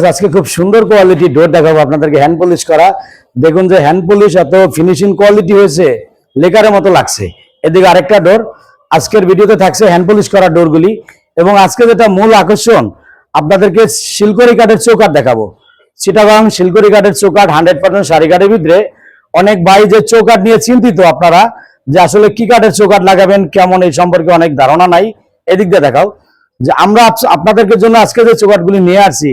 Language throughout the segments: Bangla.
আজকে খুব সুন্দর কোয়ালিটি ডোর দেখাবো আপনাদেরকে, হ্যান্ড পলিশ করা। দেখুন যে হ্যান্ড পলিশ এত ফিনিশিং কোয়ালিটি হয়েছে, লেকারের মতো লাগছে। এদিকে আরেকটা ডোর, আজকের ভিডিওতে থাকছে হ্যান্ড পলিশ করা ডোরগুলি। এবং আজকে যেটা মূল আকর্ষণ, আপনাদেরকে শিলকড়ি কাঠের চৌকাঠ দেখাবো। চিটাগাং শিলকড়ি কাঠের চৌকাঠ 100% সারি কাঠের ভিতরে। অনেক ভাই যে চৌকাঠ নিয়ে চিন্তিত আপনারা, যে আসলে কি কাঠের চৌকাঠ লাগাবেন, কেমন, এই সম্পর্কে অনেক ধারণা নাই। এদিক দিয়ে দেখাও যে আমরা আপনাদেরকে জন্য আজকে যে চৌকাঠগুলি নিয়ে আসছি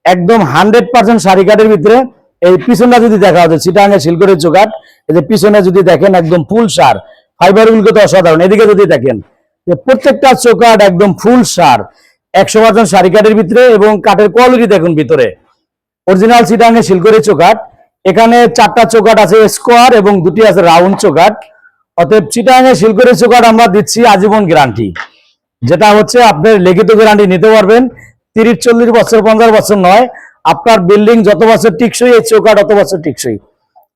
একদম 100% সারি কাঠের ভিতরে। এই পিছনটা যদি দেখা হচ্ছে চিটাগাং শিলকড়ির চৌকাঠ, এই যে পিছনে যদি দেখেন একদম ফুল সার, ফাইবার গুলো তো অসাধারণ। এদিকে যদি দেখেন যে প্রত্যেকটা চৌকাঠ একদম ফুল সার, 100% সারি কাঠের ভিতরে। এবং কাঠের কোয়ালিটি দেখুন, ভিতরে অরিজিনাল চিটাগাং শিলকড়ির চৌকাঠ। এখানে 4টা চৌকাঠ আছে স্কোয়ার এবং 2টি আছে রাউন্ড চৌকাঠ। অতএব চিটাগাং শিলকড়ির চৌকাঠ আমরা দিচ্ছি আজীবন গ্যারান্টি, যেটা হচ্ছে আপনার লিখিত গ্যারান্টি নিতে পারবেন। 30-40 বছর 50 বছর নয়, আপনার বিল্ডিং যত বছর টিকসই, এই চৌকাঠ অত বছর টিকসই।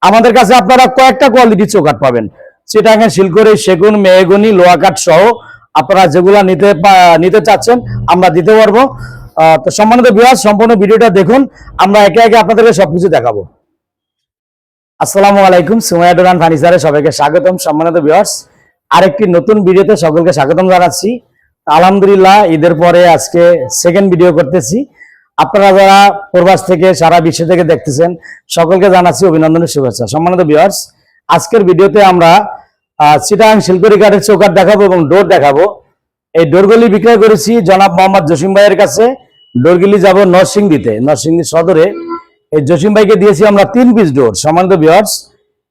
আমাদের কাছে আপনারা কয়েকটা কোয়ালিটি চৌকাঠ পাবেন, চিটাগাং শিলকড়ি, সেগুন, মেহগনি, লোহা কাঠ সহ আপনারা যেগুলা নিতে চাচ্ছেন আমরা দিতে পারবো। তো সম্মানিত ভিউয়ার্স, সম্পূর্ণ ভিডিওটা দেখুন, আমরা একে একে আপনাদেরকে সবকিছু দেখাবো। আসসালামু আলাইকুম, সুমাইয়া ডোর অ্যান্ড ফার্নিচারে সবাইকে স্বাগতম। সম্মানিত ভিউয়ার্স, আরেকটি নতুন ভিডিওতে সকলকে স্বাগতম জানাচ্ছি। আলহামদুলিল্লাহ, ঈদের পরে আজকে সেকেন্ড ভিডিও করতেছি। আপনারা যারা প্রবাস থেকে, সারা বিশ্ব থেকে দেখতেছেন, সকলকে জানাচ্ছি অভিনন্দনের শুভেচ্ছা। সম্মানিত ভিউয়ার্স, আজকের ভিডিওতে আমরা চিটাগাং শিলকড়ি কাঠের চৌকাঠ দেখাবো এবং ডোর দেখাবো। এই ডোরগুলি বিক্রয় করেছি জনাব মোহাম্মদ জসিম ভাইয়ের কাছে। ডোরগুলি যাব নরসিংদীতে, নরসিংদী সদরে। এই জসিম ভাইকে দিয়েছি আমরা 3 পিস ডোর। সম্মানিত ভিউয়ার্স,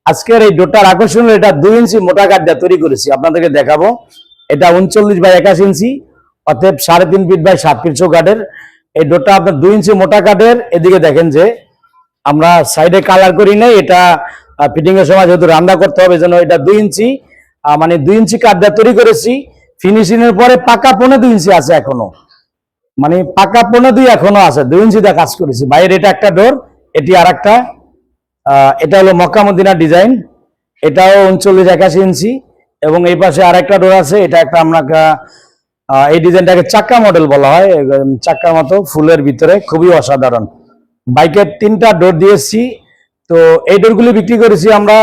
আজকের এই ডোরটার আকর্ষণ, এটা 2 ইঞ্চি মোটা কাঠ দিয়ে তৈরি করেছি, আপনাদেরকে দেখাবো। এটা 39x21 ইঞ্চি, অতএব 3.5 ফিট বাই 7 ফিট চৌকাঠের এই ডোরটা আপনার 2 ইঞ্চি মোটা কাঠের। এদিকে দেখেন যে আমরা সাইডে কালার করি নাই, এটা ফিটিং এর সময় যেহেতু রান্না করতে হবে, যেন এটা 2 ইঞ্চি মানে 2 ইঞ্চি কাঠ দিয়ে তৈরি করেছি। ফিনিশিং এর পরে পাকা 2.5 ইঞ্চি আছে এখনো, মানে পাকা 2.5 এখনো আছে, 2 ইঞ্চি দিয়ে কাজ করেছি। বাইরে এটা একটা ডোর, এটি আর একটা, এটা হলো মক্কা মদিনা ডিজাইন, এটাও 39x81 ইঞ্চি। এবং এই পাশে আরেকটা ডোর আছে, এটা একটা আমরা এই ডিজাইনটাকে চাক্কা মডেল বলা হয়, চাক্কার মতো ফুলের ভিতরে, খুবই অসাধারণ। বাইকের 3টা ডোর দিয়েছি। তো এই ডোরগুলি বিক্রি করেছি আমরা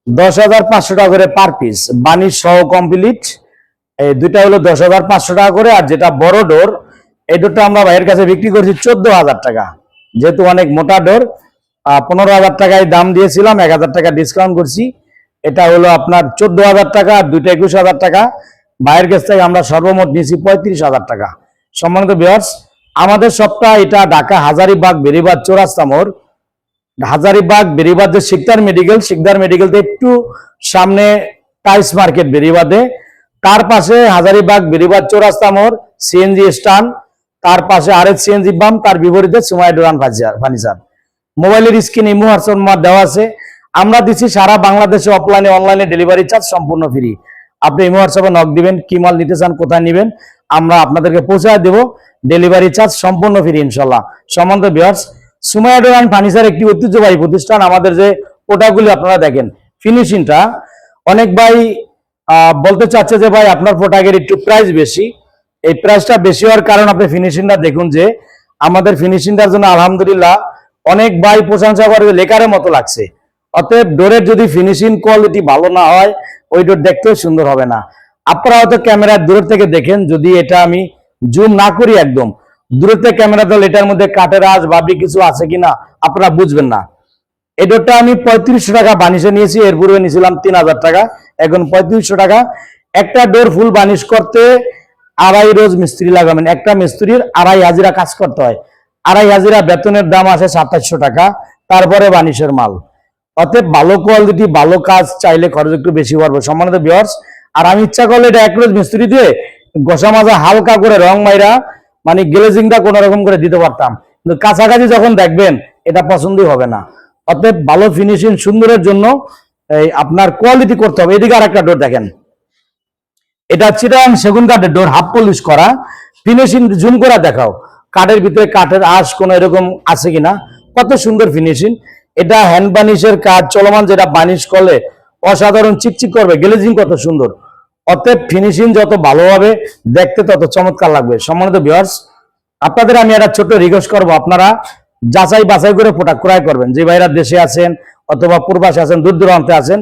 10,500 টাকা করে পার পিস, বানিশ সহ কমপ্লিট। এই দুইটা হলো 10,500 টাকা করে। আর যেটা বড় ডোর, এই ডোরটা আমরা ভাইয়ের কাছে বিক্রি করছি 14,000 টাকা। যেহেতু অনেক মোটা ডোর, 15,000 টাকায় দাম দিয়েছিলাম, 1,000 টাকা ডিসকাউন্ট করছি। এটা হলো আপনার 14,000 টাকা, আর দুইটা 21,000 টাকা। ভাইয়ের কাছ থেকে আমরা সর্বমোট নিয়েছি 35,000 টাকা। সম্মানিত ভিউয়ার্স, আমাদের সবটা এটা ঢাকা হাজারীবাগ বেরিবাদ চৌরাস্তা মোড়। হাজারীবাগ বেরিবাদ যে শিকদার মেডিকেল থেকে একটু সামনে টাইলস মার্কেট বেরিবাদে, তার পাশে হাজারীবাগ বেরিবাদ চৌরাস্তা মোড়, সিএনজি স্ট্যান্ড, তার পাশে আরেক সিএনজি পাম্প, তার বিপরীতে সুমাইয়া ডোর অ্যান্ড ফার্নিচার। মোবাইলের স্ক্রিনে ইমো হোয়াটসঅ্যাপ নাম্বার দেওয়া আছে। আমরা দিচ্ছি সারা বাংলাদেশে অফলাইনে অনলাইনে ডেলিভারি চার্জ সম্পূর্ণ ফ্রি। আপনি ইমো হোয়াটসঅ্যাপে নক দিবেন, কি মাল নিতে চান, কোথায় নেবেন, আমরা আপনাদেরকে পৌঁছায় দেব। ডেলিভারি চার্জ সম্পূর্ণ ফ্রি ইনশাল্লাহ। সম্মানিত viewers, Sumaiya door and furniture একটি ঐতিহ্যবাহী প্রতিষ্ঠান। আমাদের যে প্রোডাক্টগুলি আপনারা দেখেন, ফিনিশিংটা অনেক ভাই বলতে চাচ্ছে যে ভাই আপনার প্রোডাক্টের একটু প্রাইস বেশি। এই প্রাইসটা বেশি হওয়ার কারণ আপনি ফিনিশিংটা দেখুন, যে আমাদের ফিনিশিংটার জন্য আলহামদুলিল্লাহ অনেক ভাই প্রশংসা করে, লেকারের মতো লাগছে। অতএব ডোরের যদি ফিনিশিং কোয়ালিটি ভালো না হয়, ওই ডোর দেখতেও সুন্দর হবে না। আপনারা হয়তো ক্যামেরার দূর থেকে দেখেন, যদি এটা আমি জুম না করি, একদম দূর থেকে ক্যামেরা দল, এটার মধ্যে কাঠের আঁশ বাবরি কিছু আছে কিনা আপনারা বুঝবেন না। এই ডোরটা আমি 3500 টাকা বানিশে নিয়েছি, এর পূর্বে নিয়েছিলাম 3,000 টাকা, এখন 3500 টাকা। একটা ডোর ফুল বানিশ করতে 2.5 রোজ মিস্ত্রি লাগাবেন। একটা মিস্ত্রির 2.5 হাজিরা কাজ করতে হয়। 2.5 হাজিরা বেতনের দাম আসে 2700 টাকা, তারপরে বানিশের মাল। অতএব ভালো কোয়ালিটি, ভালো কাজ চাইলে খরচ একটু বেশি পড়বে। সম্মানিত ভিউয়ার্স, আর আমি ইচ্ছা করলে এটা 1 রোজ মিস্ত্রি দিয়ে ঘষা মাজা হালকা করে রং মাইরা, মানে গ্লেজিংটা কোন রকম করে দিতে পারতাম, কিন্তু কাছাকাছি যখন দেখবেন এটা পছন্দই হবে না। অতএব ভালো ফিনিশিং সুন্দরের জন্য আপনার কোয়ালিটি করতে হবে। এদিকে আরেকটা ডোর দেখেন, এটা চিটাগাং সেগুন কাঠের ডোর, হাফ পলিশ করা। ফিনিশিং জুম করা দেখাও, কাঠের ভিতরে কাঠের আঁশ কোন এরকম আছে কিনা, কত সুন্দর ফিনিশিং। এটা হ্যান্ড বানিশের কাজ চলমান, যেটা বানিশ করলে অসাধারণ চিকচিক করবে, গ্লেজিং কত সুন্দর। অতএব ফিনিশিং যত ভালো হবে, দেখতে তত চমৎকার লাগবে। সম্মানিত ভিউয়ার্স, আপনাদের আমি একটা ছোট্ট রিকোয়েস্ট করবো, আপনারা যাচাই বাছাই করে প্রোডাক্ট ক্রয় করবেন। যে ভাইরা দেশে আছেন অথবা প্রবাসে আছেন, দূর দূরান্তে আছেন,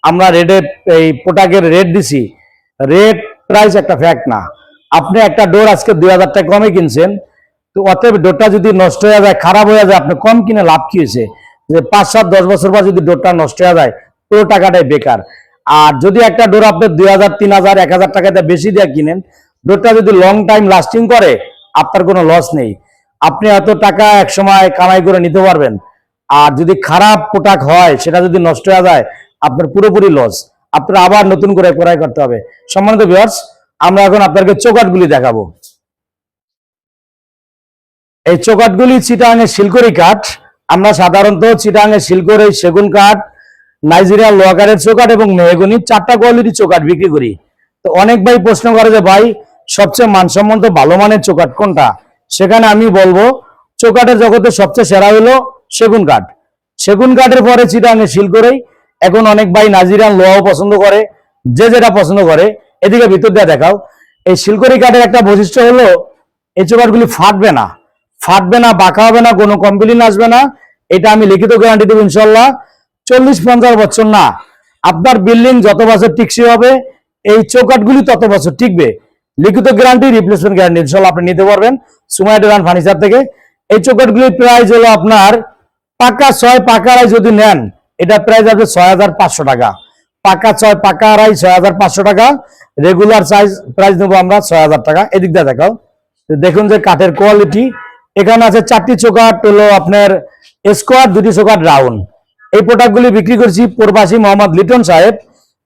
আমরা রেটে এই প্রোডাক্টের রেট দিছি, রেট প্রাইস একটা ফ্যাক্ট না। আপনি একটা ডোর আজকে 2000 টাকা কমে কিনছেন, তো অতএব ডোরটা যদি নষ্ট হয়ে যায়, খারাপ হয়ে যায়, আপনি কম কিনে লাভ কি হয়েছে? যে 5, 7, 10 বছর পর যদি ডোরটা নষ্ট হয়ে যায়, পুরো টাকাটাই বেকার। আর যদি একটা ডোর আপনি 2000, 3000, 1000 টাকাতে বেশি দিয়ে কিনেন, ডোরটা যদি লং টাইম লাস্টিং করে, আপনার কোনো লস নেই। আপনি এত টাকা এক সময় কামাই করে নিতে পারবেন। আর যদি খারাপ প্রোডাক্ট হয়, সেটা যদি নষ্ট হয়ে যায়, আপনার পুরোপুরি লস। আপনার আবার নতুন করে ক্রয় করতে হবে। সম্মানিত ভিউয়ার্স, আমরা এখন আপনাদেরকে চৌকাঠগুলি দেখাবো। এই চৌকাঠগুলি চিটাগাংয়ের শিলকড়ি কাঠ। আমরা সাধারণত চিটাগাংয়ের শিলকড়ি, সেগুন কাঠ, নাইজেরিয়ান লোহাকারের চৌকাঠ এবং মেহগনি 4টা কোয়ালিটির চৌকাঠ বিক্রি করি। তো অনেক ভাই প্রশ্ন করে যে ভাই সবচেয়ে মানসম্মত ভালো মানের চৌকাঠ কোনটা? সেখানে আমি বলবো চৌকাঠের জগতে সবচেয়ে সেরা হলো সেগুন কাঠ। সেগুন কাঠের পরে চিটাগাংয়ের শিলকড়ি। এখন অনেক ভাই নাইজেরিয়ান লোহাও পছন্দ করে, যে যেটা পছন্দ করে। এদিকে ভিতর দিয়ে দেখাও। এই শিলকড়ি কাঠের একটা বৈশিষ্ট্য হলো এই চৌকাঠগুলি ফাটবে না, ফাটবে না, বাঁকা হবে না, কোনো কমপ্লেইন আসবে না। এটা আমি লিখিত গ্যারান্টি দেবো ইনশাল্লাহ। 40-50 বছর না, আপনার বিল্ডিং যত বছর টিকসই হবে, এই চৌকাঠগুলি তত বছর টিকবে। লিখিত গ্যারান্টি, রিপ্লেসমেন্ট গ্যারান্টি ইনশাল্লাহ আপনি নিতে পারবেন সুমাইয়া ডোর অ্যান্ড ফার্নিচার থেকে। এই চৌকাঠগুলির প্রাইস হলো আপনার পাকা 6, পাকা আড়াই যদি নেন, এটা প্রাইস আছে 6500 টাকা। পাকা 6, পাকা আড়াই 6500 টাকা। রেগুলার সাইজ প্রাইস নেবো আমরা 6000 টাকা। এদিক দিয়ে দেখাও। দেখুন যে কাঠের কোয়ালিটি। এখানে আছে 4টি চৌকাঠ হলো আপনার স্কোয়ার, 2টি চৌকাঠ রাউন্ড। এই প্রোডাক্টগুলি বিক্রি করছি প্রবাসী মোহাম্মদ লিটন সাহেব।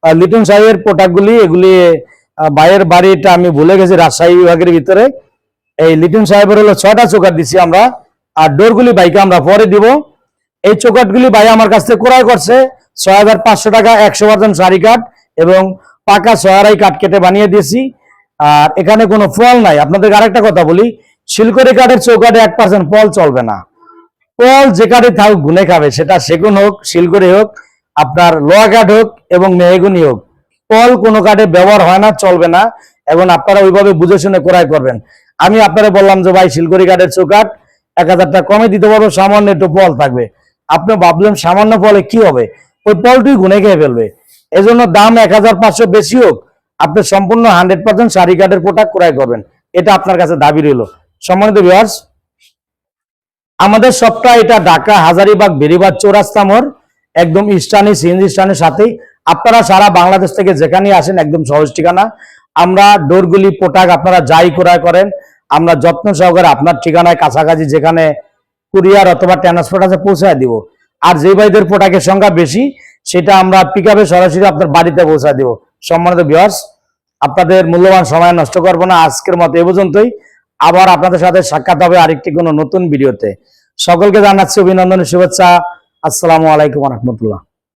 লিটন সাহেবের প্রোডাক্টগুলি, এগুলি ভাইয়ের বাড়িটা আমি ভুলে গেছি, রাজশাহী বিভাগের ভিতরে। এই লিটন সাহেবের হলো 6টা চৌকাঠ দিচ্ছি আমরা। আর ডোরগুলি বাইকে আমরা পরে দিব। এই চৌকাঠগুলি ভাই আমার কাছ থেকে ক্রয় করছে 6500 টাকা। 100% সারি কাঠ এবং পাকা 6.5 কাঠ কেটে বানিয়ে দিয়েছি। আর এখানে কোনো ফল নাই। আপনাদের আরেকটা কথা বলি, শিলকড়ি কাঠের চৌকাঠে 1% ফল চলবে না। ফল যে কাঠে থাকুক গুনে খাবে, সেটা সেগুন হোক, শিলকড়ি হোক, আপনার লোহা কাঠ হোক এবং মেহগনি হোক, ফল কোনো কাঠে ব্যবহার হয় না, চলবে না। এবং আপনারা ওইভাবে বুঝে শুনে ক্রয় করবেন। আমি আপনারা বললাম যে ভাই শিলকড়ি কাঠের চৌকাঠ 1000 টাকা কমে দিতে পারবো, সামান্য একটু ফল থাকবে। আপনি ভাবলেন সামান্য ফলে কি হবে, ওই ফলটি গুনে খেয়ে ফেলবে। এজন্য দাম 1500 বেশি হোক, আপনি সম্পূর্ণ 100% সারি কাঠের প্রোডাক্ট ক্রয় করবেন। এটা আপনার কাছে দাবি রইল। সম্মানিত ভিউয়ার্স, আমাদের সবটা এটা ঢাকা হাজারীবাগ বেরিবাদ চৌরাস্তা মোড়, একদম ইস্টার্নি সিএনজি স্ট্যান্ডের সাথেই। আপনারা সারা বাংলাদেশ থেকে যেখানে আসেন, একদম সহজ ঠিকানা। আমরা ডোরগুলি প্রোডাক্ট আপনারা যাই ক্রয় করেন, আমরা যত্ন সহকারে আপনার ঠিকানায় কাছাকাছি যেখানে কুরিয়ার অথবা ট্রান্সপোর্ট আছে পৌঁছায় দিব। আর যে ভাইদের প্রোডাক্টের সংখ্যা বেশি, সেটা আমরা পিকআপে সরাসরি আপনার বাড়িতে পৌঁছায় দিব। সম্মানিত ভিউয়ার্স, আপনাদের মূল্যবান সময় নষ্ট করবো না, আজকের মতো এ পর্যন্তই। আবার আপনাদের সাথে সাক্ষাৎ হবে আরেকটি কোনো নতুন ভিডিওতে। সকলকে জানাচ্ছি অভিনন্দনের শুভেচ্ছা। আসসালামু আলাইকুম ওয়া রাহমাতুল্লাহ।